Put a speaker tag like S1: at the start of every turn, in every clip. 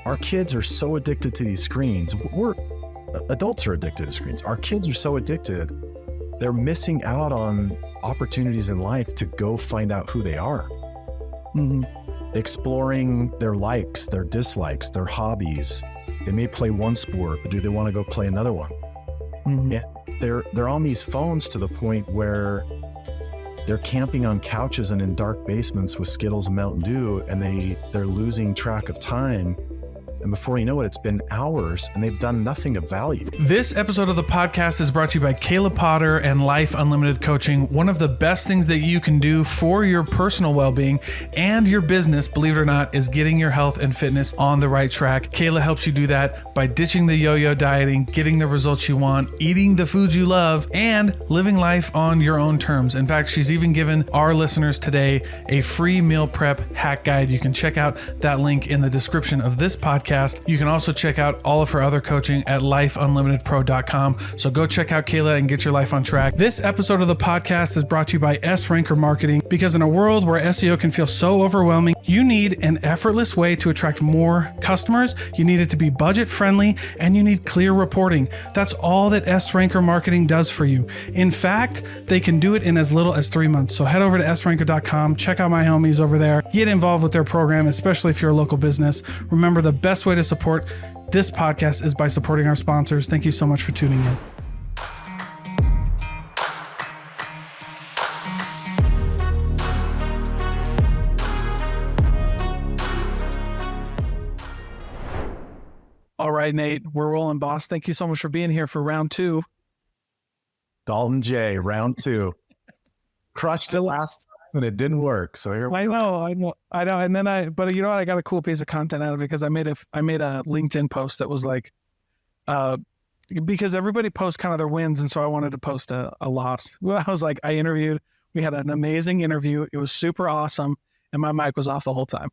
S1: our kids are so addicted to these screens. Adults are addicted to screens. Our kids are so addicted, they're missing out on opportunities in life to go find out who they are.
S2: Mm-hmm.
S1: Exploring their likes, their dislikes, their hobbies. They may play one sport, but do they want to go play another one?
S2: Mm-hmm.
S1: And they're on these phones to the point where they're camping on couches and in dark basements with Skittles and Mountain Dew, and they're losing track of time. And before you know it, it's been hours and they've done nothing of value.
S2: This episode of the podcast is brought to you by Kayla Potter and Life Unlimited Coaching. One of the best things that you can do for your personal well-being and your business, believe it or not, is getting your health and fitness on the right track. Kayla helps you do that by ditching the yo-yo dieting, getting the results you want, eating the foods you love, and living life on your own terms. In fact, she's even given our listeners today a free meal prep hack guide. You can check out that link in the description of this podcast. You can also check out all of her other coaching at lifeunlimitedpro.com. So go check out Kayla and get your life on track. This episode of the podcast is brought to you by S-Ranker Marketing, because in a world where SEO can feel so overwhelming, you need an effortless way to attract more customers. You need it to be budget friendly, and you need clear reporting. That's all that S-Ranker Marketing does for you. In fact, they can do it in as little as 3 months. So head over to sranker.com, check out my homies over there, get involved with their program, especially if you're a local business. Remember, the best way to support this podcast is by supporting our sponsors. Thank you so much for tuning in. All right, Nate, we're rolling, boss. Thank you so much for being here for round two.
S1: Dalton J, round two. Crushed it last time and it didn't work. So here
S2: I know. And then but you know what? I got a cool piece of content out of it because I made a LinkedIn post that was like, because everybody posts kind of their wins. And so I wanted to post a loss. Well, I was like, we had an amazing interview. It was super awesome. And my mic was off the whole time.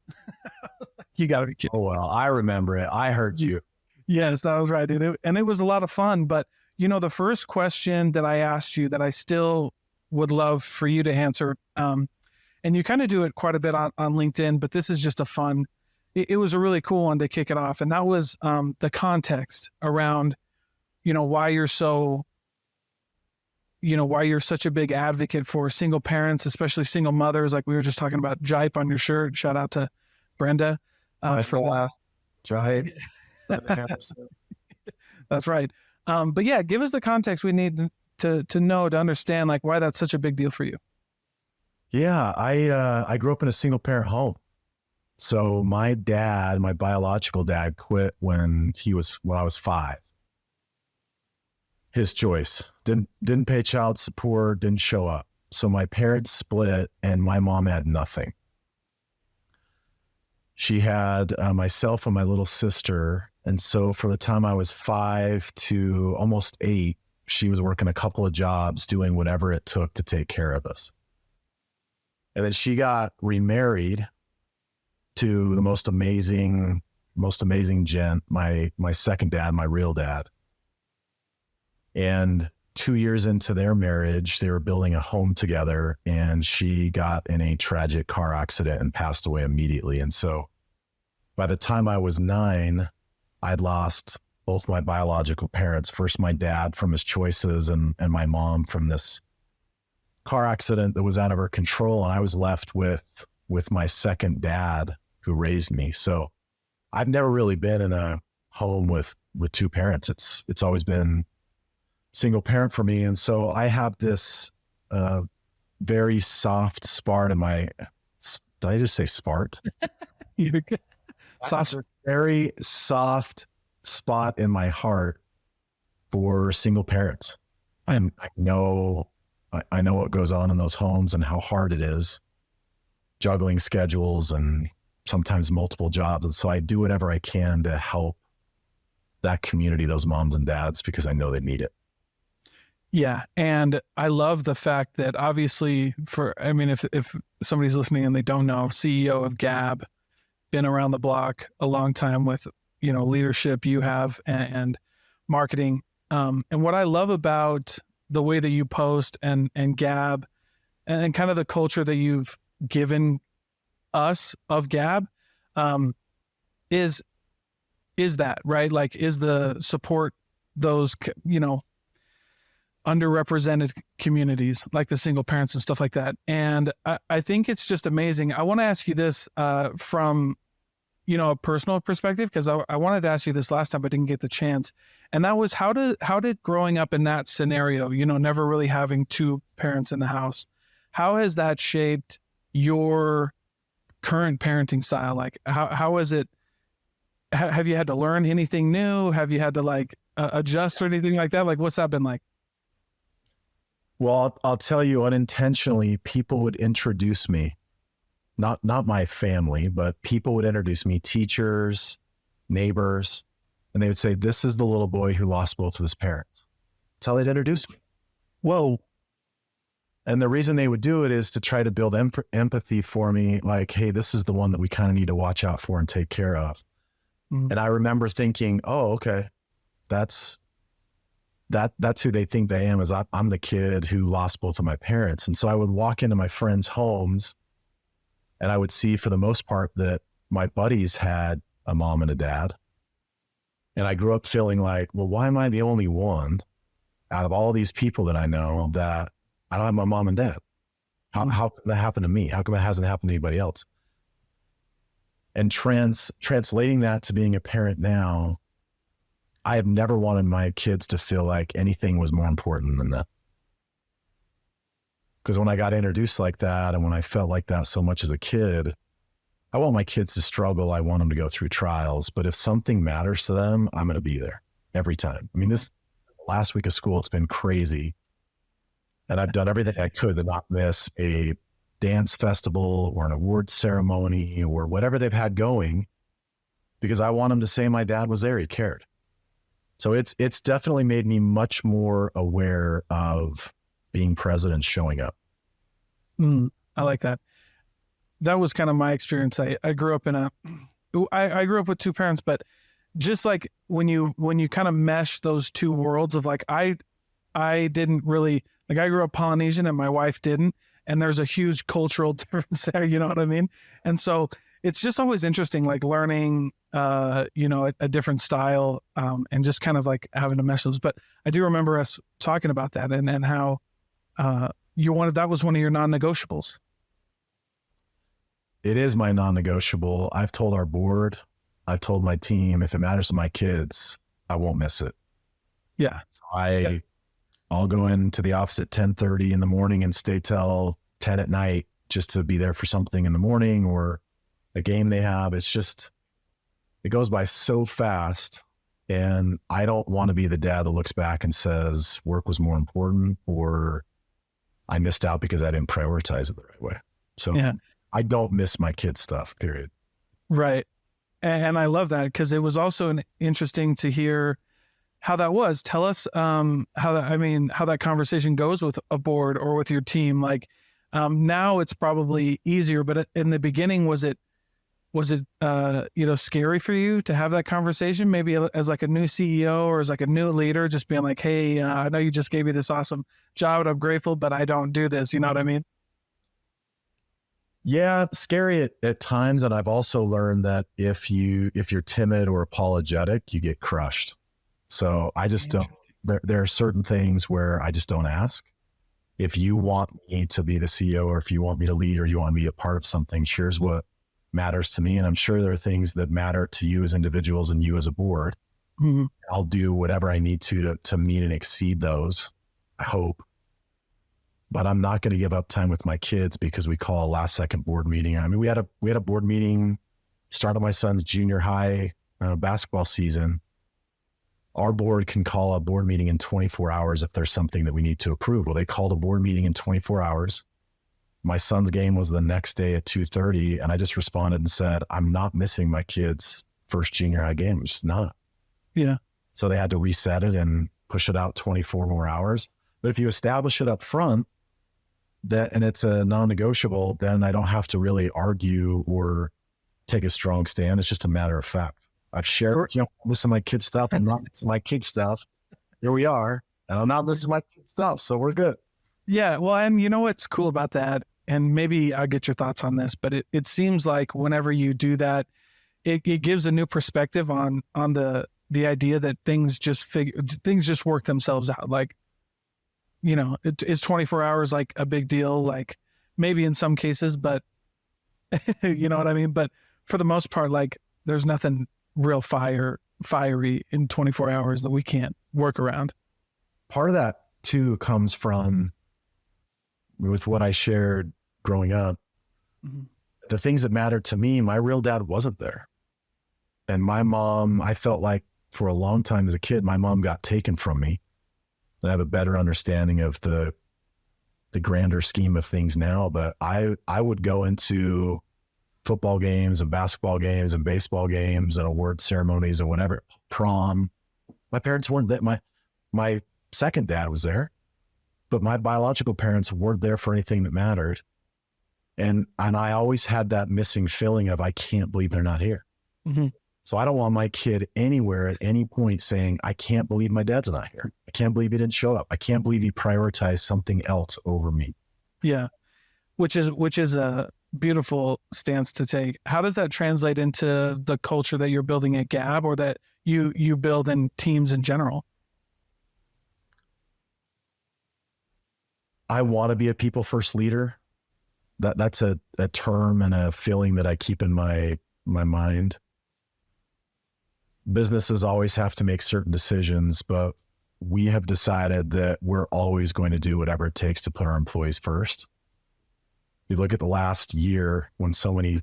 S2: You got to be kidding.
S1: Oh, well, I remember it. I heard you.
S2: Yes, that was right, dude. And it was a lot of fun. But, you know, the first question that I asked you that I still would love for you to answer, and you kind of do it quite a bit on LinkedIn, but this is just a fun, it was a really cool one to kick it off. And that was the context around, you know, why you're such a big advocate for single parents, especially single mothers. Like we were just talking about Jipe on your shirt. Shout out to Brenda for that.
S1: Jipe.
S2: That's right. But yeah, give us the context we need to know, to understand like why that's such a big deal for you.
S1: Yeah, I grew up in a single parent home. So my biological dad quit when I was 5. His choice. Didn't pay child support, didn't show up. So my parents split and my mom had nothing. She had myself and my little sister. And so for the time I was 5 to almost 8, she was working a couple of jobs, doing whatever it took to take care of us. And then she got remarried to the most amazing gent, my second dad, my real dad. And 2 years into their marriage, they were building a home together, and she got in a tragic car accident and passed away immediately. And so by the time I was 9, I'd lost both my biological parents. First, my dad from his choices, and my mom from this car accident that was out of her control. And I was left with my second dad who raised me. So I've never really been in a home with two parents. It's always been single parent for me. And so I have this very soft spot in my, did I just say spart?
S2: Soft.
S1: Very soft spot in my heart for single parents. I know what goes on in those homes and how hard it is, juggling schedules and sometimes multiple jobs. And so I do whatever I can to help that community, those moms and dads, because I know they need it.
S2: Yeah. And I love the fact that obviously if somebody's listening and they don't know, CEO of Gabb, been around the block a long time with, you know, leadership you have and marketing. And what I love about the way that you post and Gabb and kind of the culture that you've given us of Gabb is is that, right? Like, is the support those, underrepresented communities like the single parents and stuff like that. And I think it's just amazing. I want to ask you this from, a personal perspective, because I wanted to ask you this last time, but didn't get the chance. And that was how did growing up in that scenario, never really having two parents in the house, how has that shaped your current parenting style? Like, how is it? Have you had to learn anything new? Have you had to adjust or anything like that? Like, what's that been like?
S1: Well, I'll tell you, unintentionally, people would introduce me, not my family, but people would introduce me, teachers, neighbors, and they would say, "This is the little boy who lost both of his parents." That's how they'd introduce me.
S2: Whoa.
S1: And the reason they would do it is to try to build empathy for me. Like, hey, this is the one that we kind of need to watch out for and take care of. Mm-hmm. And I remember thinking, oh, okay, that's who they think they am, is I'm the kid who lost both of my parents. And so I would walk into my friends' homes and I would see, for the most part, that my buddies had a mom and a dad. And I grew up feeling like, well, why am I the only one out of all these people that I know that I don't have my mom and dad? How can that happen to me? How come it hasn't happened to anybody else? And translating that to being a parent now, I have never wanted my kids to feel like anything was more important than that. Because when I got introduced like that, and when I felt like that so much as a kid, I want my kids to struggle. I want them to go through trials. But if something matters to them, I'm going to be there every time. I mean, this last week of school, it's been crazy. And I've done everything I could to not miss a dance festival or an award ceremony or whatever they've had going, because I want them to say my dad was there. He cared. So it's definitely made me much more aware of being present and showing up.
S2: I like that. That was kind of my experience. I grew up I grew up with two parents, but just like when you kind of mesh those two worlds of like, I didn't really, like, I grew up Polynesian and my wife didn't, and there's a huge cultural difference there, you know what I mean? And so it's just always interesting, like learning, a different style, and just kind of like having to mesh those. But I do remember us talking about that and how that was one of your non-negotiables.
S1: It is my non-negotiable. I've told our board, I've told my team, if it matters to my kids, I won't miss it.
S2: Yeah.
S1: I'll go into the office at 10:30 in the morning and stay till 10 at night just to be there for something in the morning or a game they have. It's just, it goes by so fast. And I don't want to be the dad that looks back and says work was more important, or I missed out because I didn't prioritize it the right way. So yeah. I don't miss my kids' stuff, period.
S2: Right. And I love that, because it was also interesting to hear how that was. Tell us how that conversation goes with a board or with your team. Like now it's probably easier, but in the beginning, was it scary for you to have that conversation? Maybe as like a new CEO or as like a new leader, just being like, hey, I know you just gave me this awesome job and I'm grateful, but I don't do this. You know what I mean?
S1: Yeah, scary at times. And I've also learned that if you're timid or apologetic, you get crushed. So I just don't, there are certain things where I just don't ask. If you want me to be the CEO, or if you want me to lead, or you want me to be a part of something, here's what matters to me. And I'm sure there are things that matter to you as individuals and you as a board. Mm-hmm. I'll do whatever I need to meet and exceed those, I hope. But I'm not going to give up time with my kids because we call a last second board meeting. I mean, we had a board meeting, start of my son's junior high basketball season. Our board can call a board meeting in 24 hours if there's something that we need to approve. Well, they called a board meeting in 24 hours. My son's game was the next day at 2:30, and I just responded and said, I'm not missing my kid's first junior high game. I'm just not.
S2: Yeah.
S1: So they had to reset it and push it out 24 more hours. But if you establish it up front, and it's a non-negotiable, then I don't have to really argue or take a strong stand. It's just a matter of fact. I've shared, I'm missing my kid's stuff. I'm not missing my kid's stuff. Here we are. And I'm not missing my kid's stuff. So we're good.
S2: Yeah. Well, and you know what's cool about that? And maybe I'll get your thoughts on this, but it seems like whenever you do that, it gives a new perspective on the idea that things just work themselves out. Like, is 24 hours like a big deal? Like maybe in some cases, but you know what I mean? But for the most part, like there's nothing real fiery in 24 hours that we can't work around.
S1: Part of that too comes from with what I shared growing up. Mm-hmm. The things that mattered to me, my real dad wasn't there. And my mom, I felt like for a long time as a kid, my mom got taken from me. I have a better understanding of the grander scheme of things now, but I would go into football games and basketball games and baseball games and award ceremonies and whatever, prom. My parents weren't there. My second dad was there, but my biological parents weren't there for anything that mattered. And I always had that missing feeling of, I can't believe they're not here. Mm-hmm. So I don't want my kid anywhere at any point saying, I can't believe my dad's not here. I can't believe he didn't show up. I can't believe he prioritized something else over me.
S2: Yeah. Which is a beautiful stance to take. How does that translate into the culture that you're building at Gabb, or that you build in teams in general?
S1: I want to be a people first leader. That's a term and a feeling that I keep in my mind. Businesses always have to make certain decisions, but we have decided that we're always going to do whatever it takes to put our employees first. You look at the last year when so many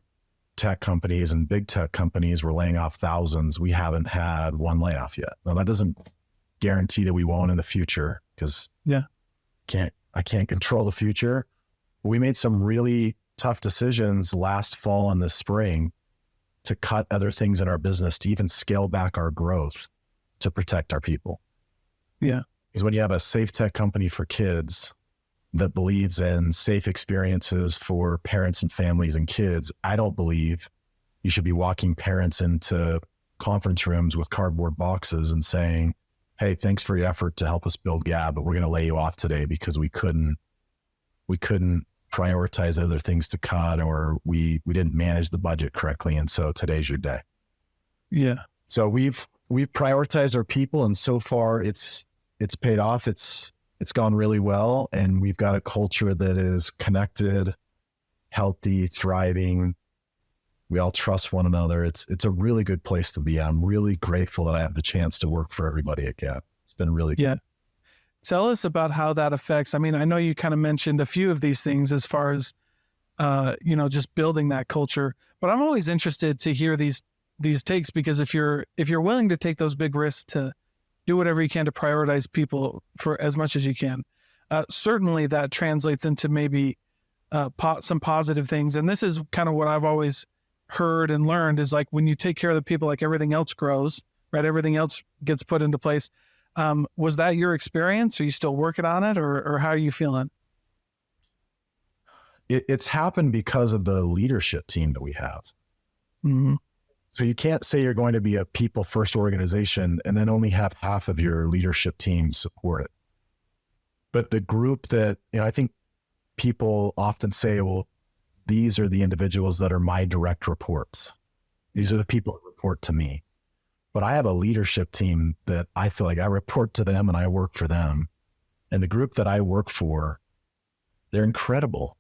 S1: tech companies and big tech companies were laying off thousands, we haven't had one layoff yet. Now that doesn't guarantee that we won't in the future, because I can't control the future. We made some really tough decisions last fall and this spring to cut other things in our business, to even scale back our growth to protect our people.
S2: Yeah.
S1: Because when you have a safe tech company for kids that believes in safe experiences for parents and families and kids, I don't believe you should be walking parents into conference rooms with cardboard boxes and saying, hey, thanks for your effort to help us build Gabb, but we're going to lay you off today because we couldn't prioritize other things to cut, or we didn't manage the budget correctly, and so today's your day.
S2: Yeah.
S1: So we've prioritized our people, and so far it's paid off. It's gone really well, and we've got a culture that is connected, healthy, thriving. We all trust one another. It's a really good place to be. I'm really grateful that I have the chance to work for everybody at Gabb. It's been really good.
S2: Yeah. Tell us about how that affects. I mean, I know you kind of mentioned a few of these things as far as, just building that culture, but I'm always interested to hear these takes, because if you're willing to take those big risks to do whatever you can to prioritize people for as much as you can, certainly that translates into maybe some positive things. And this is kind of what I've always heard and learned, is like when you take care of the people, like everything else grows, right? Everything else gets put into place. Was that your experience? Are you still working on it, or how are you feeling?
S1: It's happened because of the leadership team that we have. Mm-hmm. So you can't say you're going to be a people first organization and then only have half of your leadership team support it. But the group that, I think people often say, well, these are the individuals that are my direct reports. These are the people that report to me. But I have a leadership team that I feel like I report to them and I work for them. And the group that I work for, they're incredible.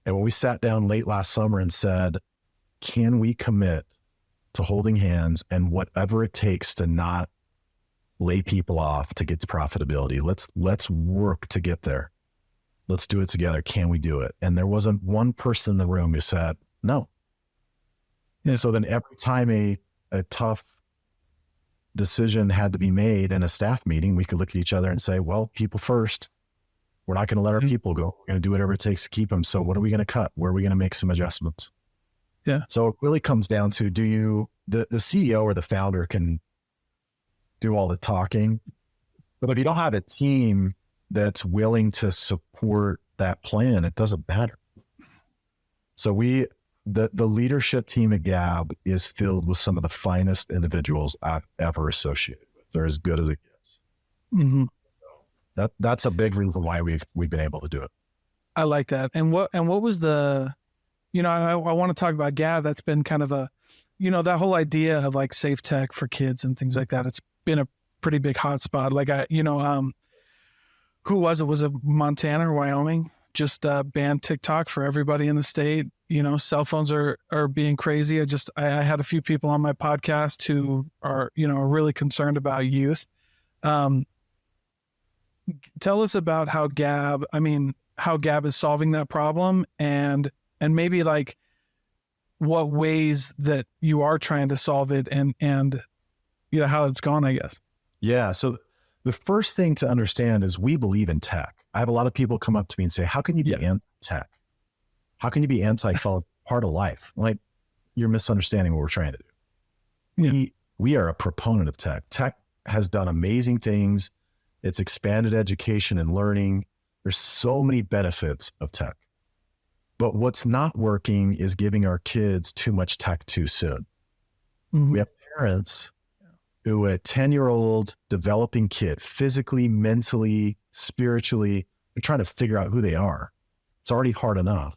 S1: And when we sat down late last summer and said, can we commit to holding hands and whatever it takes to not lay people off to get to profitability? Let's work to get there. Let's do it together. Can we do it? And there wasn't one person in the room who said no. Yeah. So then every time a tough decision had to be made in a staff meeting, we could look at each other and say, well, people first. We're not going to let our people go. We're going to do whatever it takes to keep them. So what are we going to cut? Where are we going to make some adjustments?
S2: Yeah.
S1: So it really comes down to, the CEO or the founder can do all the talking, but if you don't have a team that's willing to support that plan, it doesn't matter. So the leadership team at Gabb is filled with some of the finest individuals I've ever associated with. They're as good as it gets. Mm-hmm. So that's a big reason why we've been able to do it.
S2: I like that. And what was the, I want to talk about Gabb. That's been kind of a that whole idea of like safe tech for kids and things like that, it's been a pretty big hotspot. Like who was it? Was it Montana or Wyoming? Just banned TikTok for everybody in the state. Cell phones are being crazy. I had a few people on my podcast who are, really concerned about youth. Tell us about how Gabb is solving that problem, and maybe like what ways that you are trying to solve it, and how it's gone, I guess.
S1: Yeah. So the first thing to understand is we believe in tech. I have a lot of people come up to me and say, how can you be anti-tech? How can you be anti-phone? Part of life? Like, you're misunderstanding what we're trying to do.
S2: Yeah.
S1: We are a proponent of tech. Tech has done amazing things. It's expanded education and learning. There's so many benefits of tech. But what's not working is giving our kids too much tech too soon. Mm-hmm. We have parents who a 10-year-old developing kid, physically, mentally, spiritually, they're trying to figure out who they are. It's already hard enough.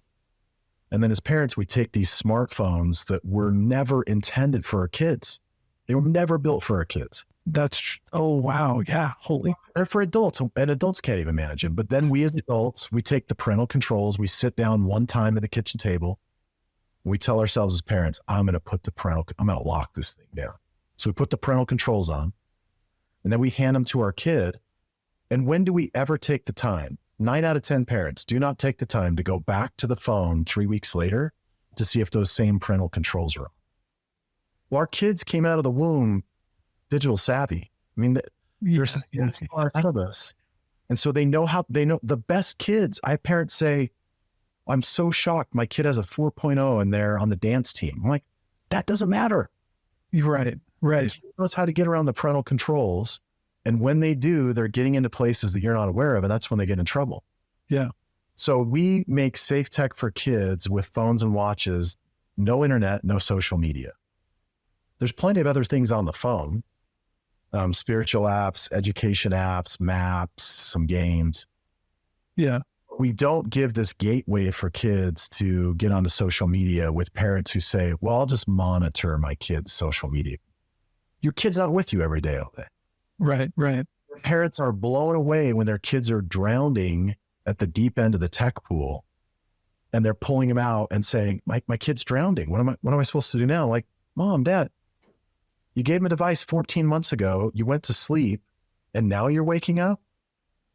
S1: And then as parents, we take these smartphones that were never intended for our kids. They were never built for our kids.
S2: Oh, wow. Yeah. Holy.
S1: They're for adults, and adults can't even manage it. But then we as adults, we take the parental controls. We sit down one time at the kitchen table. We tell ourselves as parents, I'm going to lock this thing down. So we put the parental controls on, and then we hand them to our kid. And when do we ever take the time? 9 out of 10 parents do not take the time to go back to the phone 3 weeks later to see if those same parental controls are on. Well, our kids came out of the womb digital savvy. I mean, they're far out of us. And so they know the best kids. I have parents say, I'm so shocked. My kid has a 4.0 and they're on the dance team. I'm like, that doesn't matter.
S2: Right.
S1: He knows how to get around the parental controls. And when they do, they're getting into places that you're not aware of. And that's when they get in trouble.
S2: Yeah.
S1: So we make safe tech for kids with phones and watches, no internet, no social media. There's plenty of other things on the phone, spiritual apps, education apps, maps, some games.
S2: Yeah.
S1: We don't give this gateway for kids to get onto social media with parents who say, well, I'll just monitor my kid's social media. Your kid's not with you every day all day.
S2: Right.
S1: Parents are blown away when their kids are drowning at the deep end of the tech pool, and they're pulling them out and saying, my kid's drowning. What am I supposed to do now? Like, Mom, Dad, you gave him a device 14 months ago. You went to sleep and now you're waking up.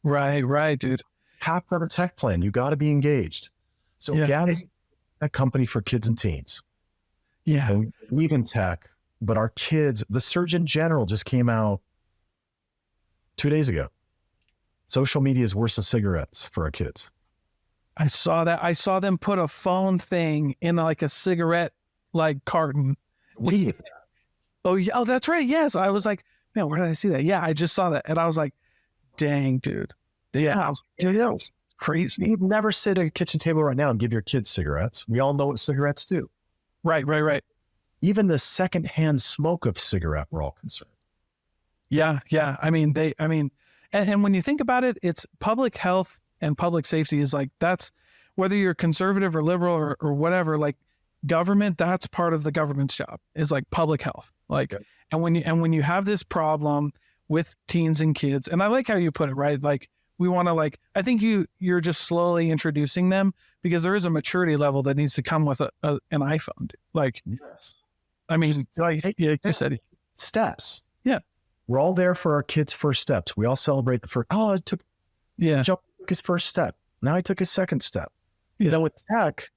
S2: Right, dude.
S1: Have to have a tech plan. You got to be engaged. So Gabb is a company for kids and teens.
S2: Yeah.
S1: And we believe in tech, but our kids, the Surgeon General just came out 2 days ago. Social media is worse than cigarettes for our kids.
S2: I saw that. I saw them put a phone thing in like a cigarette like carton. Oh, yeah. Oh, that's right. Yes. I was like, man, where did I see that? Yeah, I just saw that. And I was like, dang, dude. Yeah. I was like, dude, that was crazy.
S1: You'd never sit at a kitchen table right now and give your kids cigarettes. We all know what cigarettes do.
S2: Right.
S1: Even the secondhand smoke of cigarette, we're all concerned.
S2: Yeah. And when you think about it, it's public health and public safety is like, that's whether you're conservative or liberal or whatever, like government, that's part of the government's job is like public health. Like, okay. and when you have this problem with teens and kids, and I like how you put it, right? Like we want to like, I think you're just slowly introducing them because there is a maturity level that needs to come with an iPhone. Like,
S1: yes.
S2: I mean, like you said,
S1: steps.
S2: Yeah.
S1: We're all there for our kids' first steps. We all celebrate the first. Oh, took his first step. Now he took his second step.
S2: Yeah.
S1: Then with tech,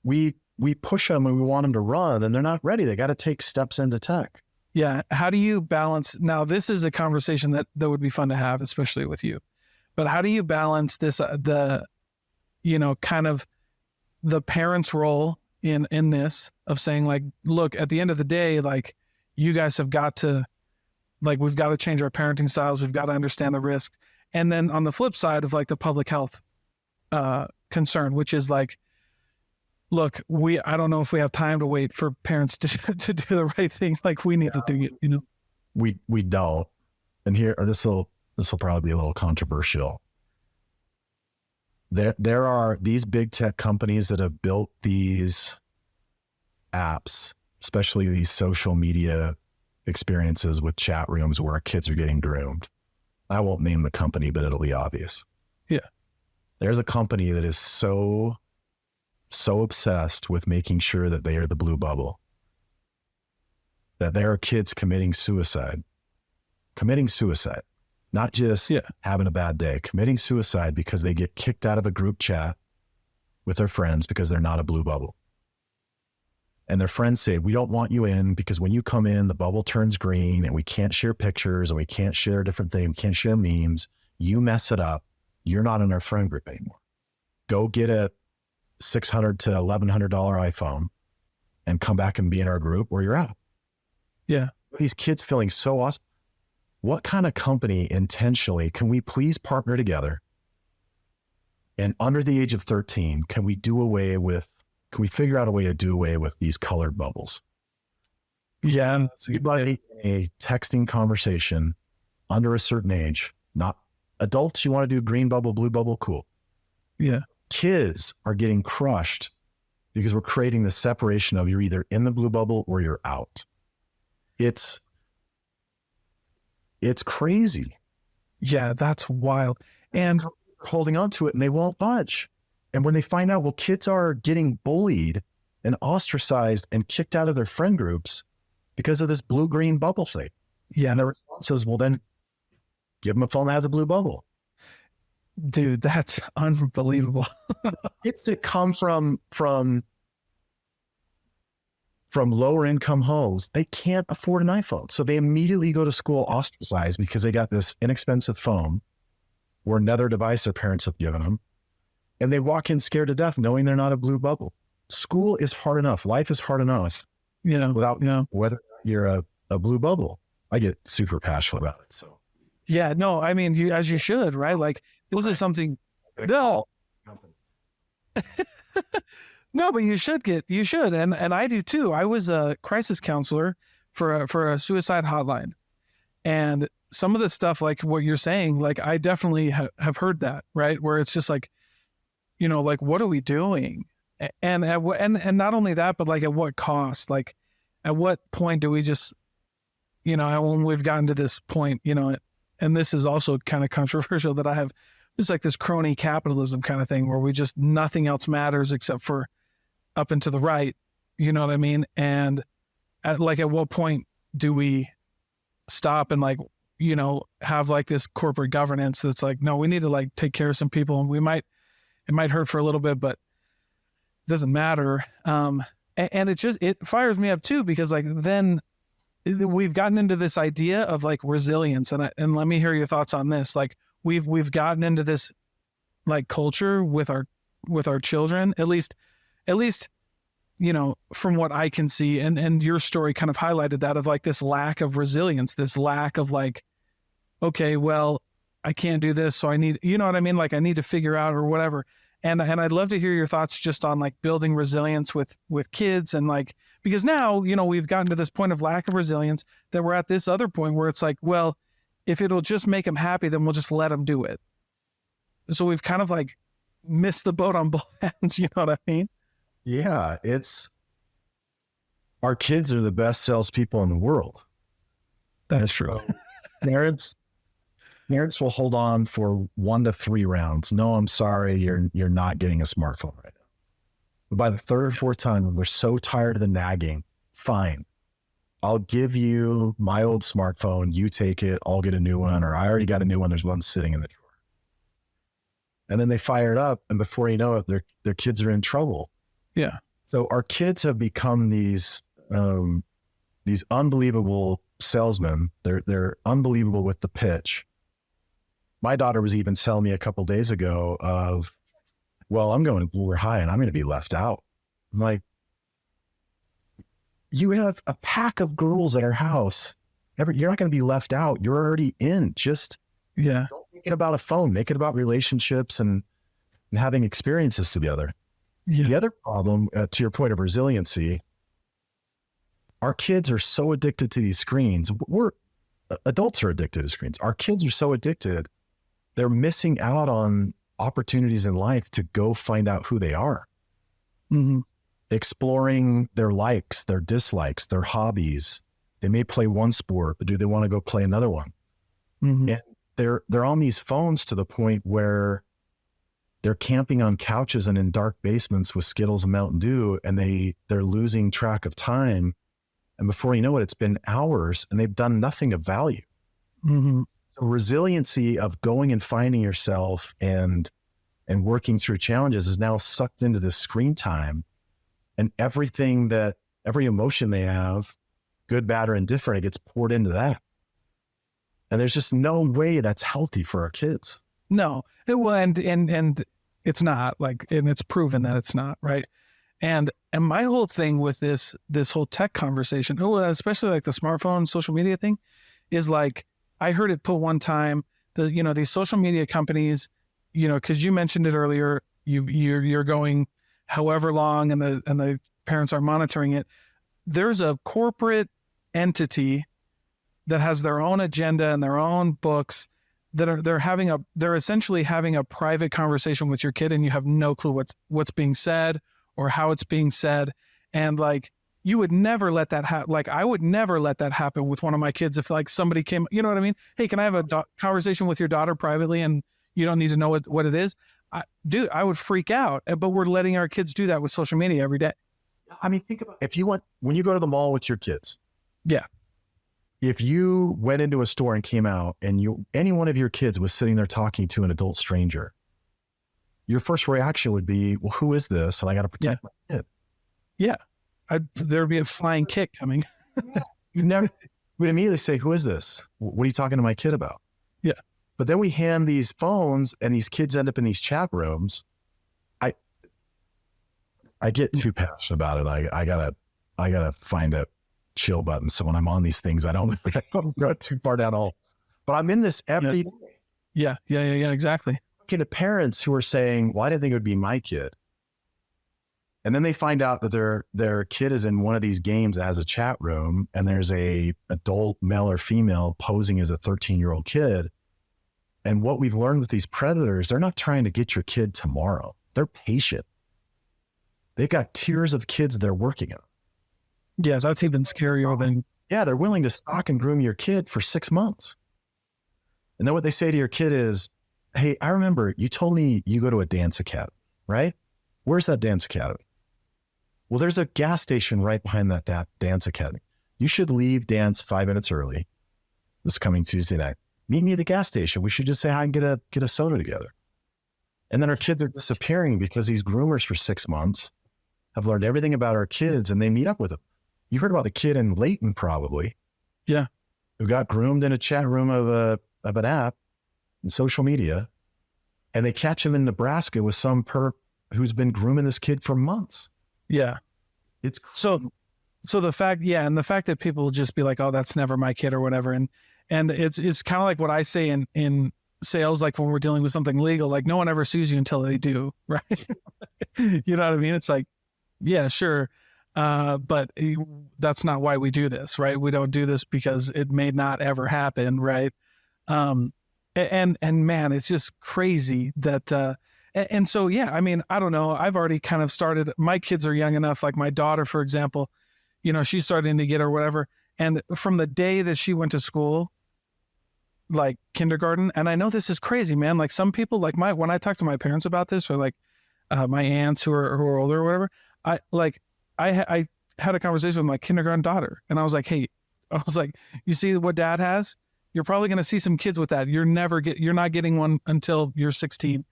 S1: we push them and we want them to run, and they're not ready. They got to take steps into tech.
S2: Yeah. How do you balance? Now, this is a conversation that would be fun to have, especially with you. But how do you balance this? Kind of the parent's role in this of saying like, look, at the end of the day, like you guys have got to. Like we've got to change our parenting styles. We've got to understand the risks. And then on the flip side of like the public health concern, which is like, look, I don't know if we have time to wait for parents to do the right thing. Like we need to do it,
S1: We don't. And here, this will probably be a little controversial. There are these big tech companies that have built these apps especially these social media experiences with chat rooms where our kids are getting groomed. I won't name the company, but it'll be obvious.
S2: Yeah.
S1: There's a company that is so obsessed with making sure that they are the blue bubble, that there are kids committing suicide, not just having a bad day, committing suicide because they get kicked out of a group chat with their friends because they're not a blue bubble. And their friends say, we don't want you in because when you come in, the bubble turns green and we can't share pictures and we can't share different things. We can't share memes. You mess it up. You're not in our friend group anymore. Go get a $600 to $1,100 iPhone and come back and be in our group or you're out.
S2: Yeah.
S1: These kids feeling so awesome. What kind of company intentionally can we please partner together? And under the age of 13, can we figure out a way to do away with these colored bubbles?
S2: Yeah.
S1: Anybody in a texting conversation under a certain age, not adults, you want to do green bubble, blue bubble, cool.
S2: Yeah.
S1: Kids are getting crushed because we're creating the separation of you're either in the blue bubble or you're out. It's crazy.
S2: Yeah, that's wild. And
S1: holding on to it and they won't budge. And when they find out, well, kids are getting bullied and ostracized and kicked out of their friend groups because of this blue-green bubble thing.
S2: Yeah.
S1: And the response is, well, then give them a phone that has a blue bubble.
S2: Dude, that's unbelievable.
S1: Kids that come from lower income homes, they can't afford an iPhone. So they immediately go to school ostracized because they got this inexpensive phone or another device their parents have given them. And they walk in scared to death knowing they're not a blue bubble. School is hard enough. Life is hard enough. Without whether you're a blue bubble. I get super passionate about it. So
S2: yeah, no, I mean, you should, right? Like this is something. No. No, but you should. And I do too. I was a crisis counselor for a suicide hotline. And some of the stuff like what you're saying, like I definitely have heard that, right? Where it's just like, like, what are we doing? And not only that, but like at what cost? Like at what point do we just, when we've gotten to this point, and this is also kind of controversial that I have, it's like this crony capitalism kind of thing where we just, nothing else matters except for up and to the right, you know what I mean? And at what point do we stop and have like this corporate governance that's like, no, we need to like take care of some people and it might hurt for a little bit, but it doesn't matter. And it fires me up too, because like, then we've gotten into this idea of like resilience. And let me hear your thoughts on this. Like we've gotten into this like culture with our children, at least, from what I can see, and your story kind of highlighted that of like this lack of resilience, this lack of like, okay, well, I can't do this. So I need, you know what I mean? Like I need to figure out or whatever. And I'd love to hear your thoughts just on like building resilience with kids. And like, because now, we've gotten to this point of lack of resilience that we're at this other point where it's like, well, if it'll just make them happy, then we'll just let them do it. So we've kind of like missed the boat on both ends. You know what I mean?
S1: Yeah. Our kids are the best salespeople in the world.
S2: That's true.
S1: Parents will hold on for 1 to 3 rounds. No, I'm sorry, you're not getting a smartphone right now. But by the third or fourth time, when they're so tired of the nagging, fine. I'll give you my old smartphone. You take it. I'll get a new one. Or I already got a new one. There's one sitting in the drawer. And then they fire it up, and before you know it, their kids are in trouble.
S2: Yeah.
S1: So our kids have become these unbelievable salesmen. They're unbelievable with the pitch. My daughter was even telling me a couple of days ago of, well, I'm going to Blue High and I'm going to be left out. I'm like, you have a pack of girls at our house. You're not going to be left out. You're already in. Just don't make it about a phone. Make it about relationships and having experiences together. Yeah. The other problem, to your point of resiliency, our kids are so addicted to these screens. Adults are addicted to screens. Our kids are so addicted. They're missing out on opportunities in life to go find out who they are.
S2: Mm-hmm.
S1: exploring their likes, their dislikes, their hobbies. They may play one sport, but do they want to go play another one?
S2: Mm-hmm.
S1: And they're on these phones to the point where they're camping on couches and in dark basements with Skittles and Mountain Dew, and they're losing track of time. And before you know it, it's been hours and they've done nothing of value.
S2: Mm-hmm.
S1: So resiliency of going and finding yourself and working through challenges is now sucked into this screen time, and every emotion they have, good, bad, or indifferent, it gets poured into that. And there's just no way that's healthy for our kids.
S2: No, and it's not, like, and it's proven that it's not, right? And my whole thing with this whole tech conversation, especially like the smartphone, social media thing, is like, I heard it put one time, these social media companies, because you mentioned it earlier, you're going however long, and the parents are monitoring it. There's a corporate entity that has their own agenda and their own books that they're essentially having a private conversation with your kid, and you have no clue what's being said or how it's being said. And like, you would never let that happen. Like, I would never let that happen with one of my kids. If like somebody came, you know what I mean? Hey, can I have a conversation with your daughter privately, and you don't need to know what it is? Dude, I would freak out. But we're letting our kids do that with social media every day.
S1: I mean, think about when you go to the mall with your kids.
S2: Yeah.
S1: If you went into a store and came out and any one of your kids was sitting there talking to an adult stranger, your first reaction would be, well, who is this? And I got to protect my kid.
S2: Yeah. There'd be a flying kick coming.
S1: You would immediately say, who is this? What are you talking to my kid about?
S2: Yeah.
S1: But then we hand these phones and these kids end up in these chat rooms. I get too passionate about it. I gotta find a chill button. So when I'm on these things, I don't go too far down all, but I'm in this every day.
S2: Yeah. Exactly.
S1: Looking at parents who are saying, well, I didn't think it would be my kid. And then they find out that their kid is in one of these games that has a chat room, and there's a adult male or female posing as a 13-year-old kid. And what we've learned with these predators, they're not trying to get your kid tomorrow. They're patient. They've got tiers of kids they're working on.
S2: Yes, that's even scarier than...
S1: Yeah, they're willing to stalk and groom your kid for 6 months. And then what they say to your kid is, hey, I remember you told me you go to a dance academy, right? Where's that dance academy? Well, there's a gas station right behind that dance academy. You should leave dance 5 minutes early this coming Tuesday night. Meet me at the gas station. We should just say hi and get a soda together. And then our kids are disappearing because these groomers for 6 months have learned everything about our kids, and they meet up with them. You heard about the kid in Layton, probably.
S2: Yeah.
S1: Who got groomed in a chat room of an app in social media, and they catch him in Nebraska with some perp who's been grooming this kid for months.
S2: Yeah.
S1: It's
S2: so the fact, and the fact that people just be like, oh, that's never my kid or whatever. And it's kind of like what I say in sales, like when we're dealing with something legal, like no one ever sues you until they do. Right. You know what I mean? It's like, yeah, sure. But that's not why we do this, right? We don't do this because it may not ever happen. Right. And man, it's just crazy that, and so, yeah, I mean, I don't know. I've already kind of started, my kids are young enough, like my daughter, for example, she's starting to get or whatever. And from the day that she went to school, like kindergarten, and I know this is crazy, man. Like some people, like when I talk to my parents about this, or like my aunts who are older or whatever, I had a conversation with my kindergarten daughter, and I was like, hey, you see what dad has? You're probably going to see some kids with that. You're not getting one until you're 16.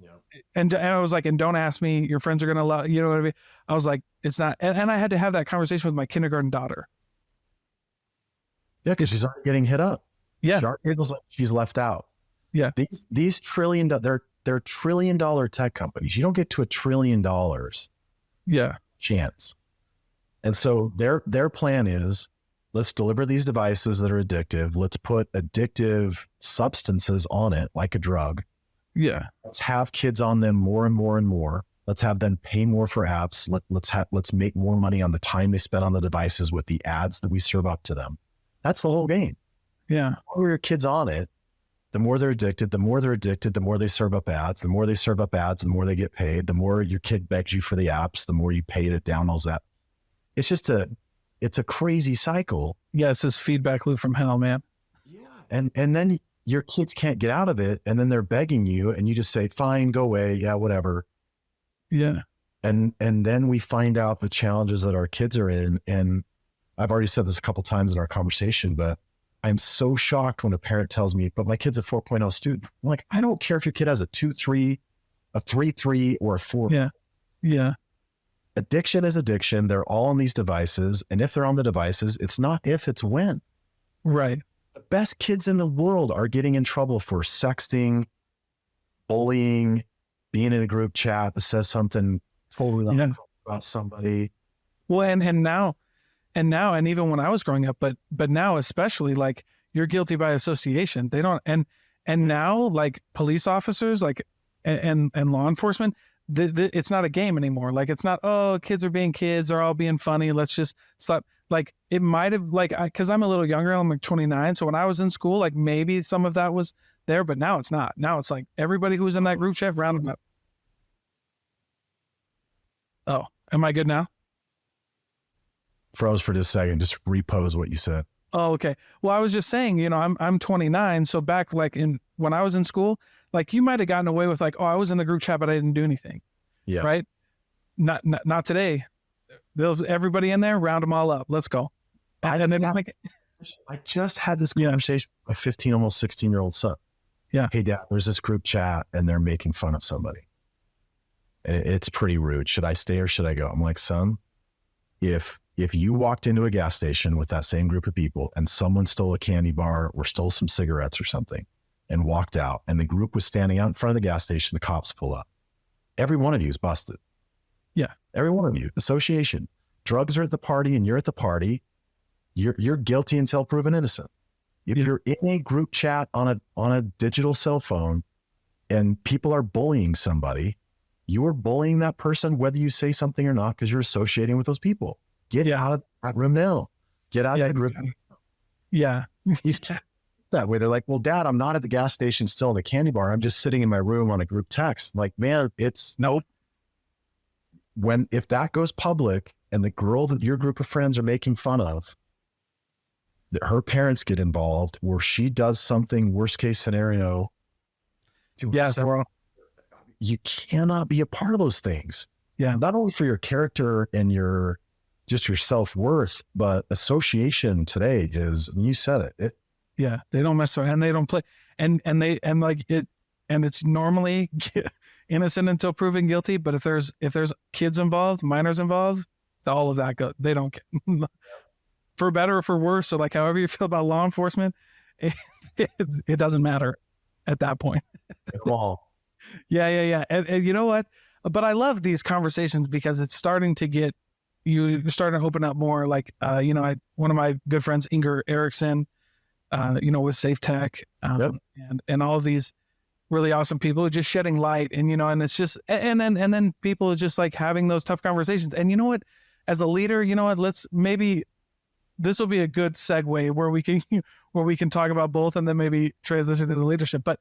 S2: Yeah. And I was like, and don't ask me, your friends are going to love, you know what I mean? I was like, it's not. And I had to have that conversation with my kindergarten daughter.
S1: Yeah. Cause she's already getting hit up.
S2: Yeah.
S1: She feels like she's left out.
S2: Yeah.
S3: These they're $1 trillion tech companies. You don't get to $1 trillion.
S2: Yeah.
S3: Chance. And so their plan is, let's deliver these devices that are addictive. Let's put addictive substances on it, like a drug.
S2: Yeah.
S3: Let's have kids on them more and more and more. Let's have them pay more for apps. Let's make more money on the time they spend on the devices with the ads that we serve up to them. That's the whole game.
S2: Yeah.
S3: While your kids on it, The more they're addicted, the more they serve up ads. The more they serve up ads, the more they get paid. The more your kid begs you for the apps, the more you pay to download that. It's just it's a crazy cycle.
S2: Yeah, it's this feedback loop from hell, man.
S3: Yeah. And then your kids can't get out of it. And then they're begging you and you just say, fine, go away. Yeah, whatever.
S2: Yeah.
S3: And then we find out the challenges that our kids are in. And I've already said this a couple of times in our conversation, but I'm so shocked when a parent tells me, but my kid's a 4.0 student. I'm like, I don't care if your kid has a 2.3, a 3.3, or a 4.
S2: Yeah. Yeah.
S3: Addiction is addiction. They're all on these devices. And if they're on the devices, it's not if, it's when.
S2: Right.
S3: The best kids in the world are getting in trouble for sexting, bullying, being in a group chat that says something totally not about somebody.
S2: Well, and now, and even when I was growing up, but now especially, like, you're guilty by association. They don't, and now, like, police officers, like, and law enforcement, it's not a game anymore. Like, it's not, oh, kids are being kids, they're all being funny, let's just stop. Like, it might have, like, because I'm a little younger, I'm like 29. So when I was in school, like, maybe some of that was there, but now it's not. Now it's like everybody who's in that group chat, round them up. Oh, am I good now?
S3: Froze for just a second. Just repose what you said.
S2: Oh, okay. Well, I was just saying, you know, I'm 29. So back, like, when I was in school, like, you might have gotten away with, like, oh, I was in the group chat, but I didn't do anything.
S3: Yeah.
S2: Right. Not today. Everybody in there, round them all up. Let's go.
S3: I just had this conversation with a 15, almost 16-year-old son.
S2: Yeah.
S3: Hey, Dad, there's this group chat and they're making fun of somebody. And it's pretty rude. Should I stay or should I go? I'm like, son, if you walked into a gas station with that same group of people and someone stole a candy bar or stole some cigarettes or something and walked out and the group was standing out in front of the gas station, the cops pull up. Every one of you is busted.
S2: Yeah.
S3: Every one of you. Association. Drugs are at the party and you're at the party. You're guilty until proven innocent. If you're in a group chat on a digital cell phone and people are bullying somebody, you are bullying that person whether you say something or not because you're associating with those people. Get out of that room now. Get out of the group.
S2: Yeah.
S3: He's that way. They're like, well, Dad, I'm not at the gas station still in the candy bar. I'm just sitting in my room on a group text. I'm like, man, it's nope. If that goes public and the girl that your group of friends are making fun of, that her parents get involved, or she does something worst case scenario.
S2: Yes,
S3: you cannot be a part of those things.
S2: Yeah.
S3: Not only for your character and your self-worth, but association today is, and you said it.
S2: Yeah. They don't mess around and they don't play. And it's normally innocent until proven guilty. But if there's kids involved, minors involved, all of that they don't get, for better or for worse. So, like, however you feel about law enforcement, it doesn't matter at that point.
S3: At all.
S2: Yeah. And you know what? But I love these conversations because it's starting to get, you're starting to open up more. Like, one of my good friends, Inger Erickson, with Safe Tech, and all of these really awesome people are just shedding light, and, and it's just, and then people are just like having those tough conversations. And you know what, as a leader, maybe this will be a good segue where we can talk about both and then maybe transition to the leadership. But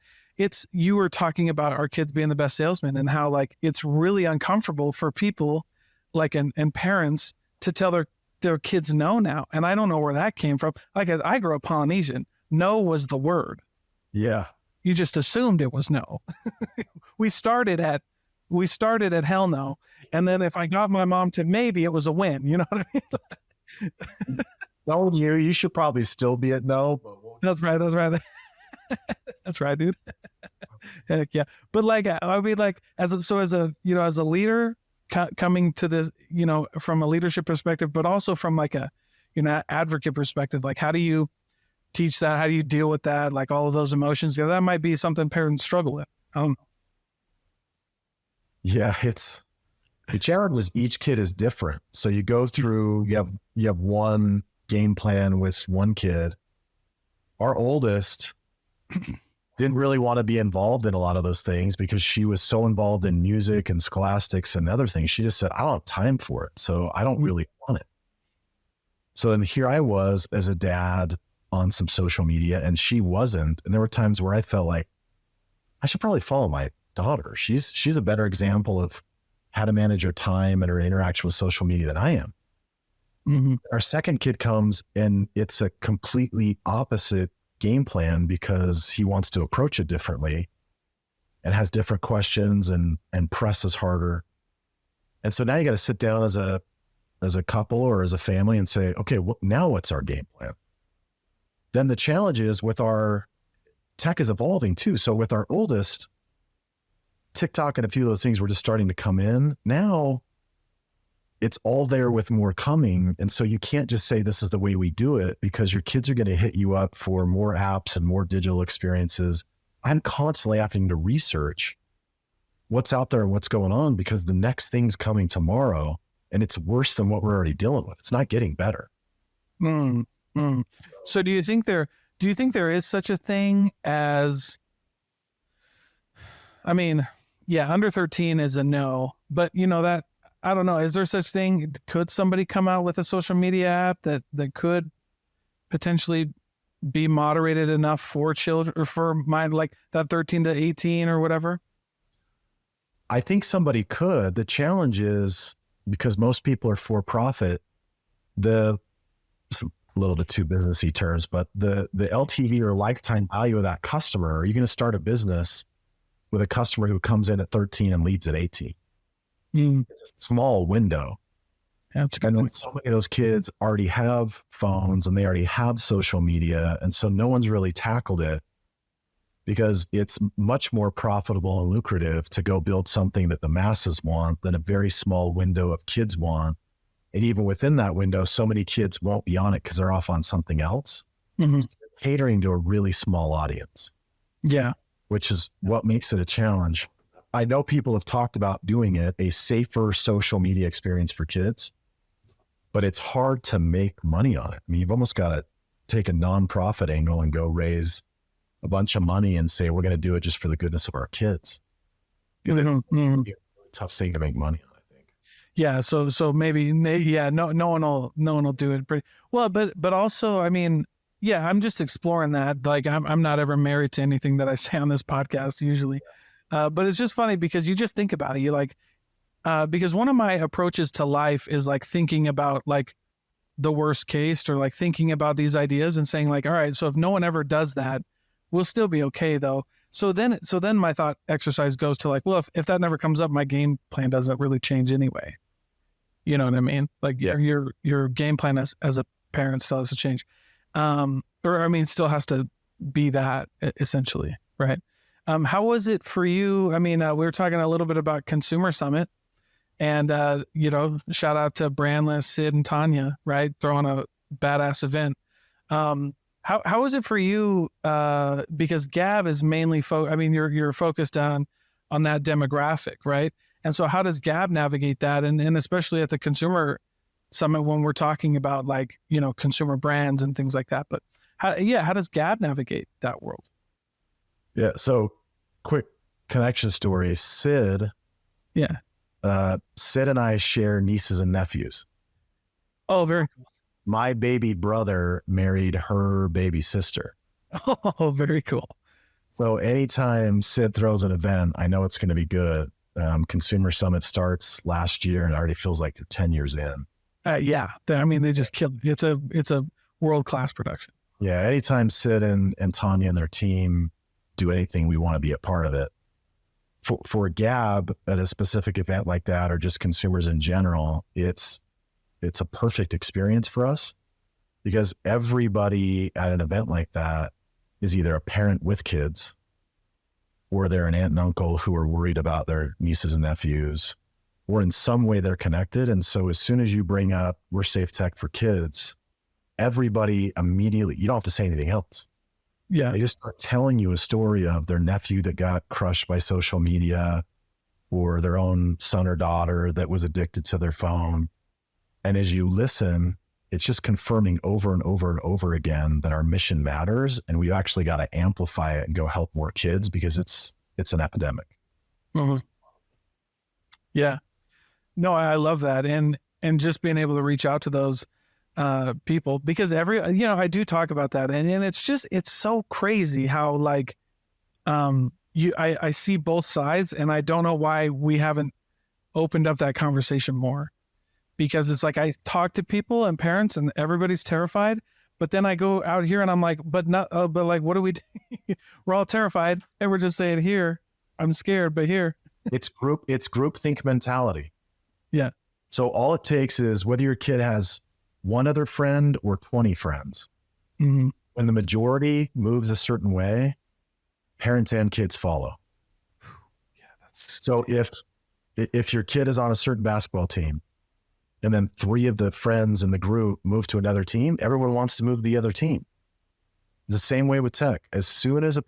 S2: you were talking about our kids being the best salesmen and how, like, it's really uncomfortable for people, like, and parents to tell their kids no now. And I don't know where that came from. Like, I grew up Polynesian. No was the word.
S3: Yeah.
S2: You just assumed it was no. We started at hell no. And then if I got my mom to maybe, it was a win. You know what I mean?
S3: No, you should probably still be at no. But
S2: That's right. That's right, dude. Heck yeah. But, like, I mean, like, as a leader coming to this, from a leadership perspective, but also from, like, a, advocate perspective, like, how do you teach that? How do you deal with that? Like, all of those emotions, that might be something parents struggle with. I don't know.
S3: Yeah. The challenge was each kid is different. So you go through, you have one game plan with one kid. Our oldest didn't really want to be involved in a lot of those things because she was so involved in music and scholastics and other things. She just said, I don't have time for it. So I don't really want it. So then here I was as a dad
S1: on some social media and she wasn't. And there were times where I felt like I should probably follow my daughter. She's a better example of how to manage her time and her interaction with social media than I am.
S2: Mm-hmm.
S1: Our second kid comes and it's a completely opposite game plan because he wants to approach it differently and has different questions and presses harder. And so now you got to sit down as a couple or as a family and say, okay, well, now what's our game plan? Then the challenge is with our tech is evolving too. So with our oldest, TikTok and a few of those things were just starting to come in. Now it's all there with more coming. And so you can't just say this is the way we do it because your kids are going to hit you up for more apps and more digital experiences. I'm constantly having to research what's out there and what's going on because the next thing's coming tomorrow and it's worse than what we're already dealing with. It's not getting better.
S2: So do you think there is such a thing as, I mean, yeah, under 13 is a no, but you know that, I don't know, is there such thing? Could somebody come out with a social media app that could potentially be moderated enough for children or for mind like that 13 to 18 or whatever?
S1: I think somebody could. The challenge is because most people are for profit, it's a little bit too businessy terms, but the LTV or lifetime value of that customer, are you going to start a business with a customer who comes in at 13 and leaves at 18? It's a small window.
S2: That's a good
S1: and then
S2: point.
S1: so many of those kids already have phones and they already have social media. And so no one's really tackled it because it's much more profitable and lucrative to go build something that the masses want than a very small window of kids want. And even within that window, so many kids won't be on it because they're off on something else.
S2: Mm-hmm.
S1: So catering to a really small audience.
S2: Yeah.
S1: Which is what makes it a challenge. I know people have talked about doing it, a safer social media experience for kids, but it's hard to make money on it. I mean, you've almost got to take a nonprofit angle and go raise a bunch of money and say, we're going to do it just for the goodness of our kids. Because it's a really tough thing to make money on, I think.
S2: Yeah. So maybe, yeah, no one will do it pretty well, but also, I mean, yeah, I'm just exploring that. Like I'm not ever married to anything that I say on this podcast usually. But it's just funny because you just think about it. You like, because one of my approaches to life is like thinking about like the worst case or like thinking about these ideas and saying like, all right, so if no one ever does that, we'll still be okay though. So then my thought exercise goes to like, well, if that never comes up, my game plan doesn't really change anyway. You know what I mean? Like your game plan as a parent still has to change. Or I mean, still has to be that essentially. Right. How was it for you? I mean, we were talking a little bit about Consumer Summit and, shout out to Brandless, Sid and Tanya, right? Throwing a badass event. How was it for you? Because Gabb is mainly, you're focused on that demographic, right? And so how does Gabb navigate that? And especially at the Consumer Summit when we're talking about like, consumer brands and things like that. But how does Gabb navigate that world?
S1: Yeah. So quick connection story. Sid and I share nieces and nephews.
S2: Oh, very cool.
S1: My baby brother married her baby sister.
S2: Oh, very cool.
S1: So anytime Sid throws an event, I know it's going to be good. Consumer Summit starts last year and it already feels like they're 10 years in.
S2: They just killed it. It's a world-class production.
S1: Yeah. Anytime Sid and Tanya and their team do anything, we want to be a part of it. For Gabb at a specific event like that, or just consumers in general, it's a perfect experience for us because everybody at an event like that is either a parent with kids or they're an aunt and uncle who are worried about their nieces and nephews, or in some way they're connected. And so as soon as you bring up we're safe tech for kids, everybody immediately, you don't have to say anything else.
S2: Yeah.
S1: They just start telling you a story of their nephew that got crushed by social media or their own son or daughter that was addicted to their phone. And as you listen, it's just confirming over and over and over again that our mission matters. And we actually got to amplify it and go help more kids because it's an epidemic.
S2: Mm-hmm. Yeah. No, I love that. And just being able to reach out to those people, because I do talk about that, and it's so crazy how like, I see both sides, and I don't know why we haven't opened up that conversation more, because it's like, I talk to people and parents and everybody's terrified, but then I go out here and I'm like, but like, what do we do? We're all terrified and we're just saying, here, I'm scared, but here.
S1: It's groupthink mentality.
S2: Yeah.
S1: So all it takes is whether your kid has one other friend or 20 friends.
S2: Mm-hmm.
S1: When the majority moves a certain way, parents and kids follow.
S2: Yeah, that's
S1: so if your kid is on a certain basketball team and then 3 of the friends in the group move to another team, everyone wants to move to the other team. It's the same way with tech. As soon as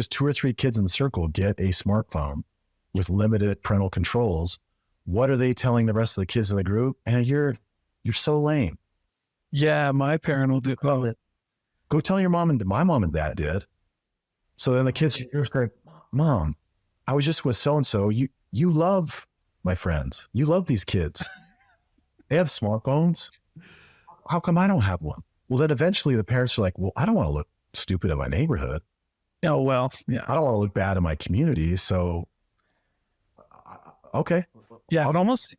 S1: 2 or 3 kids in the circle get a smartphone with limited parental controls, what are they telling the rest of the kids in the group? And you're so lame.
S2: Yeah, my parent will do. Well,
S1: go tell your mom, and my mom and dad did. So then the kids are like, Mom, I was just with so-and-so. You love my friends. You love these kids. They have smartphones. How come I don't have one? Well, then eventually the parents are like, well, I don't want to look stupid in my neighborhood.
S2: Oh, well, yeah.
S1: I don't want to look bad in my community. So, okay.
S2: Yeah, it almost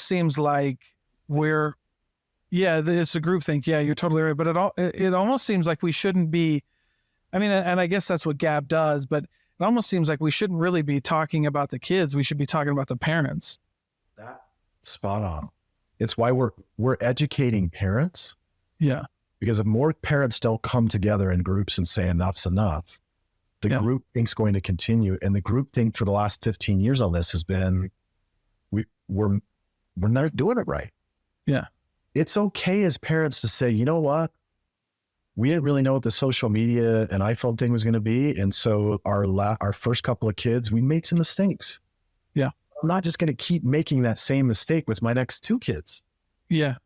S2: seems like it's a group think. Yeah, you're totally right. But it almost seems like we shouldn't be, I mean, and I guess that's what Gabb does, but it almost seems like we shouldn't really be talking about the kids. We should be talking about the parents.
S1: That spot on. It's why we're educating parents.
S2: Yeah.
S1: Because if more parents don't come together in groups and say enough's enough, the group think's going to continue. And the group think for the last 15 years on this has been, we're not doing it right.
S2: Yeah.
S1: It's okay as parents to say, you know what? We didn't really know what the social media and iPhone thing was going to be. And so our first couple of kids, we made some mistakes.
S2: Yeah.
S1: I'm not just going to keep making that same mistake with my next 2 kids.
S2: Yeah.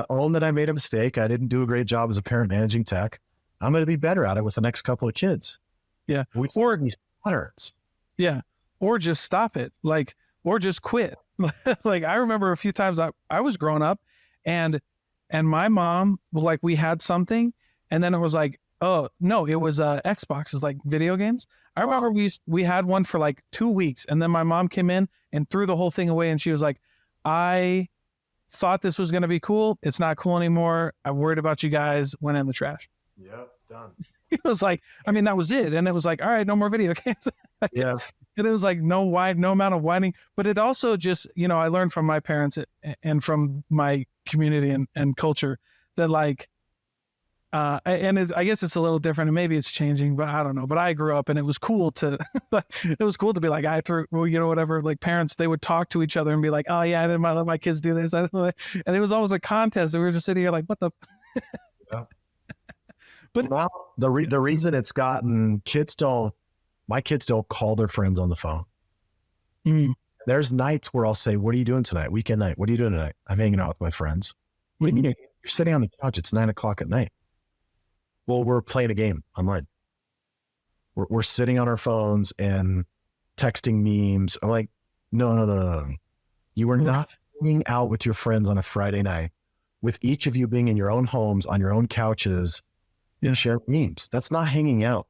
S1: Own that I made a mistake. I didn't do a great job as a parent managing tech. I'm going to be better at it with the next couple of kids.
S2: Yeah.
S1: Or these patterns.
S2: Yeah. Or just stop it. Or just quit. Like, I remember a few times I was growing up and my mom, we had something, and then it was like, oh no, it was Xboxes, like video games. I remember we had one for like 2 weeks, and then my mom came in and threw the whole thing away, and she was like, I thought this was going to be cool. It's not cool anymore. I'm worried about you guys. Went in the trash.
S1: Yep, done.
S2: It was like, I mean, that was it. And it was like, all right, no more video games.
S1: Yeah.
S2: And it was like no amount of whining. But it also just, I learned from my parents and from my community and culture that I guess it's a little different, and maybe it's changing, but I don't know. But I grew up, and it was cool to, be like, whatever. Like, parents, they would talk to each other and be like, oh yeah, I didn't let my kids do this. And it was always a contest. And we were just sitting here like, what the?
S1: Yeah.
S2: But
S1: well, the reason it's gotten my kids don't call their friends on the phone.
S2: Mm.
S1: There's nights where I'll say, what are you doing tonight? Weekend night. What are you doing tonight? I'm hanging out with my friends. What do you mean? You're sitting on the couch. It's 9:00 at night. Well, we're playing a game online. We're sitting on our phones and texting memes. I'm like, no. You are not hanging out with your friends on a Friday night with each of you being in your own homes, on your own couches, and share memes. That's not hanging out.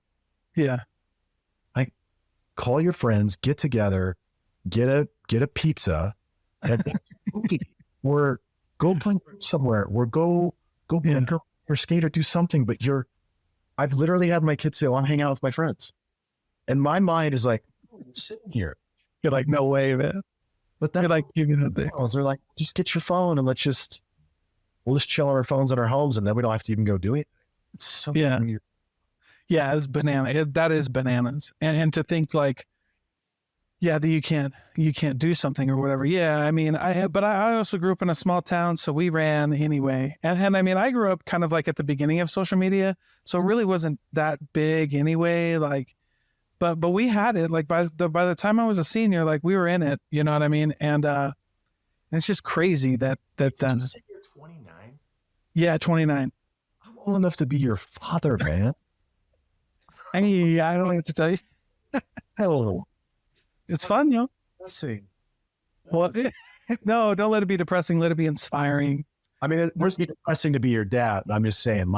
S2: Yeah.
S1: Like, call your friends, get together, get a pizza, and or go play somewhere, or go or skate or do something. But I've literally had my kids say, well, I'm hanging out with my friends. And my mind is like, you're sitting here.
S2: You're like, no way, man.
S1: But
S2: they're like, you're gonna think.
S1: They're like, just get your phone and we'll just chill on our phones in our homes, and then we don't have to even go do it. It's so weird.
S2: Yeah, it's banana. That is bananas. And to think like, yeah, that you can't do something or whatever. Yeah, I mean, but I also grew up in a small town, so we ran anyway. And I mean, I grew up kind of like at the beginning of social media, so it really wasn't that big anyway. Like, but we had it. Like by the time I was a senior, like we were in it. You know what I mean? And it's just crazy that.
S1: Did you say you're 29?
S2: Yeah, 29.
S1: I'm old enough to be your father, man.
S2: I mean, I don't know what to tell you.
S1: Hello.
S2: It's fun,
S1: Let's see.
S2: Well, no, don't let it be depressing. Let it be inspiring.
S3: I mean, it must be depressing to be your dad. I'm just saying,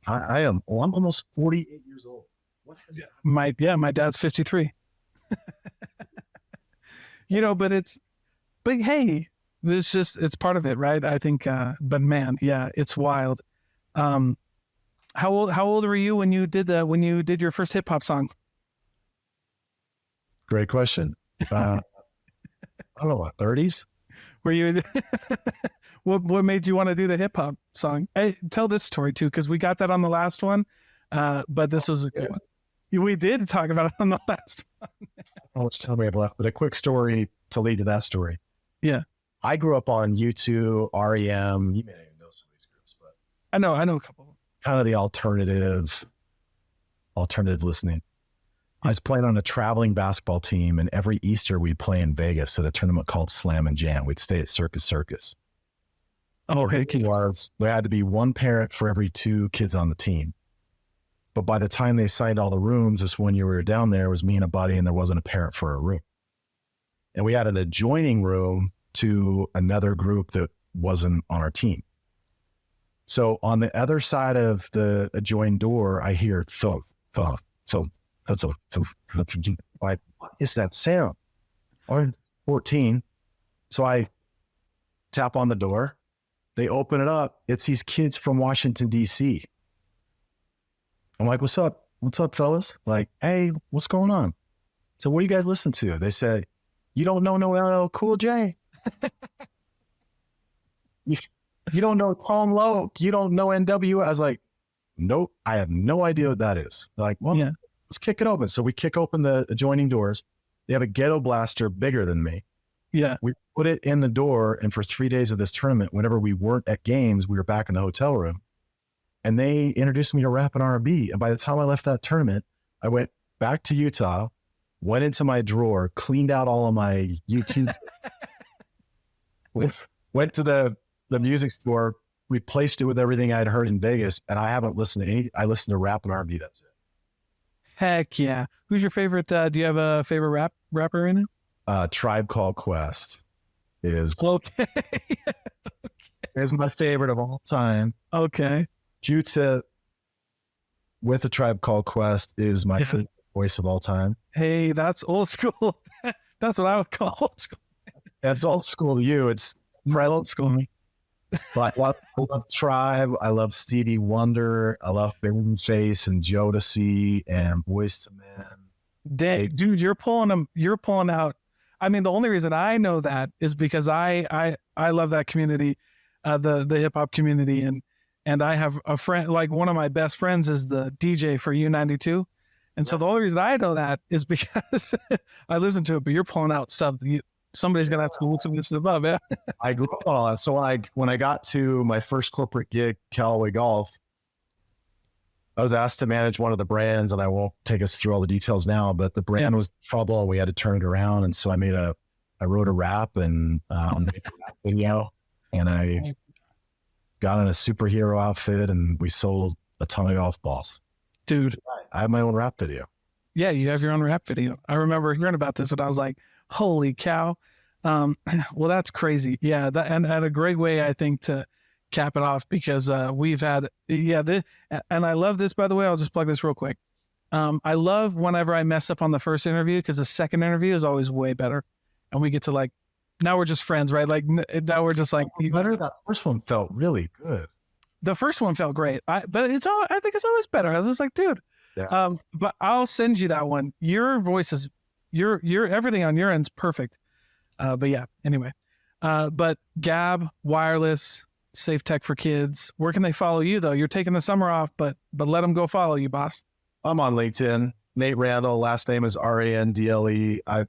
S3: I'm almost 48 years old. What has
S2: my dad's 53. But hey, it's part of it, right? I think, but man, yeah, it's wild. How old were you when you did your first hip hop song?
S3: Great question. I don't know, 30s?
S2: Were you, what made you want to do the hip hop song? Hey, tell this story too, because we got that on the last one. But this was a good one. We did talk about it on the last one.
S3: I don't know what to tell me I've left, but a quick story to lead to that story.
S2: Yeah.
S3: I grew up on U2, REM. You may not even know some of these groups, but
S2: I know a couple of them.
S3: Kind of the alternative listening. I was playing on a traveling basketball team, and every Easter we'd play in Vegas at a tournament called Slam and Jam. We'd stay at Circus.
S2: Oh, hey,
S3: There had to be one parent for every 2 kids on the team. But by the time they signed all the rooms, this one year we were down there, it was me and a buddy, and there wasn't a parent for a room. And we had an adjoining room to another group that wasn't on our team. So on the other side of the adjoined door, I hear thump, thump, thump, thump, thump, thump, thump. Like, what is that sound? I'm 14. So I tap on the door. They open it up. It's these kids from Washington, D.C. I'm like, what's up? What's up, fellas? Like, hey, what's going on? So what do you guys listen to? They said, you don't know no LL Cool J. You don't know Tom Lowe. You don't know NW. I was like, nope, I have no idea what that is. They're like, well, let's kick it open. So we kick open the adjoining doors. They have a ghetto blaster bigger than me.
S2: Yeah.
S3: We put it in the door. And for 3 days of this tournament, whenever we weren't at games, we were back in the hotel room. And they introduced me to rap and R&B. And by the time I left that tournament, I went back to Utah, went into my drawer, cleaned out all of my YouTube, went to the music store, replaced it with everything I'd heard in Vegas. And I haven't listened to any, I listened to rap and R&B. That's it.
S2: Heck yeah. Who's your favorite? Do you have a favorite rapper right now?
S3: Tribe Called Quest is my favorite of all time.
S2: Okay.
S3: Juta with a Tribe Called Quest is my favorite voice of all time.
S2: Hey, that's old school. That's what I would call old school.
S3: That's old school to you. It's
S2: old school to me.
S3: But I love Tribe. I love Stevie Wonder. I love Babyface and Jodeci and Boyz II Men.
S2: Dang, dude, you're pulling out. I mean, the only reason I know that is because I love that community, the hip hop community, and I have a friend, like one of my best friends is the DJ for U92. And so the only reason I know that is because I listen to it, but you're pulling out stuff that somebody's going to have to look some of this above. Yeah.
S3: I grew up on all that. So when I got to my first corporate gig, Callaway Golf, I was asked to manage one of the brands, and I won't take us through all the details now, but the brand was in trouble and we had to turn it around. And so I wrote a rap and made a rap video, and I got in a superhero outfit and we sold a ton of golf balls.
S2: Dude,
S3: I have my own rap video.
S2: Yeah, you have your own rap video. I remember hearing about this and I was like, holy cow. Well, that's crazy. Yeah, and a great way, I think, to cap it off, because we've had, and I love this, by the way. I'll just plug this real quick. I love whenever I mess up on the first interview, because the second interview is always way better. And we get to now we're just friends, right? Like now we're just like,
S3: better. That first one felt really good.
S2: The first one felt great. I think it's always better. I was like, dude, but I'll send you that one. Your voice is, your everything on your end's perfect. But yeah, anyway, but Gabb, wireless, safe tech for kids. Where can they follow you though? You're taking the summer off, but let them go follow you, boss.
S3: I'm on LinkedIn. Nate Randle. Last name is Randle. I've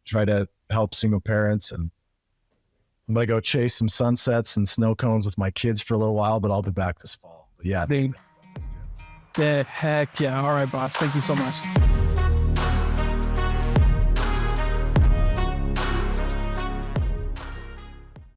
S3: tried to help single parents, and I'm going to go chase some sunsets and snow cones with my kids for a little while, but I'll be back this fall. But yeah.
S2: Heck yeah. All right, boss. Thank you so much.